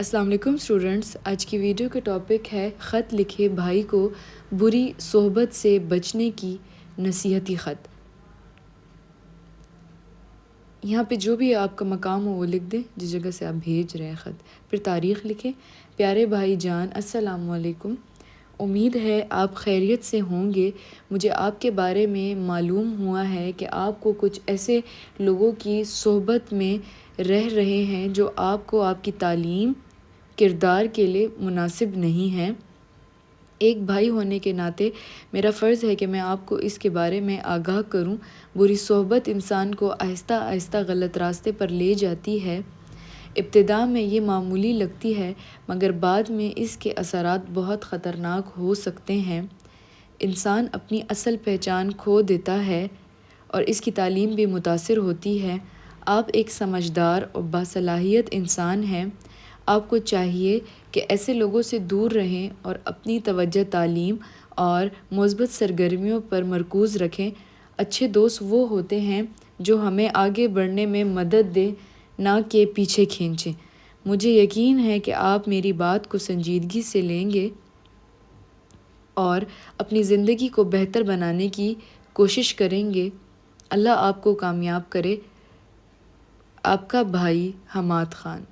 السلام علیکم اسٹوڈنٹس، آج کی ویڈیو کا ٹاپک ہے خط لکھے بھائی کو بری صحبت سے بچنے کی نصیحتی خط۔ یہاں پہ جو بھی آپ کا مقام ہو وہ لکھ دیں جس جگہ سے آپ بھیج رہے ہیں خط، پھر تاریخ لکھیں۔ پیارے بھائی جان، السلام علیکم، امید ہے آپ خیریت سے ہوں گے۔ مجھے آپ کے بارے میں معلوم ہوا ہے کہ آپ کو کچھ ایسے لوگوں کی صحبت میں رہ رہے ہیں جو آپ کو آپ کی تعلیم کردار کے لیے مناسب نہیں ہیں۔ ایک بھائی ہونے کے ناطے میرا فرض ہے کہ میں آپ کو اس کے بارے میں آگاہ کروں۔ بری صحبت انسان کو آہستہ آہستہ غلط راستے پر لے جاتی ہے۔ ابتدا میں یہ معمولی لگتی ہے مگر بعد میں اس کے اثرات بہت خطرناک ہو سکتے ہیں۔ انسان اپنی اصل پہچان کھو دیتا ہے اور اس کی تعلیم بھی متاثر ہوتی ہے۔ آپ ایک سمجھدار اور باصلاحیت انسان ہیں۔ آپ کو چاہیے کہ ایسے لوگوں سے دور رہیں اور اپنی توجہ تعلیم اور مثبت سرگرمیوں پر مرکوز رکھیں۔ اچھے دوست وہ ہوتے ہیں جو ہمیں آگے بڑھنے میں مدد دیں، نہ کہ پیچھے کھینچیں۔ مجھے یقین ہے کہ آپ میری بات کو سنجیدگی سے لیں گے اور اپنی زندگی کو بہتر بنانے کی کوشش کریں گے۔ اللہ آپ کو کامیاب کرے۔ آپ کا بھائی حماد خان۔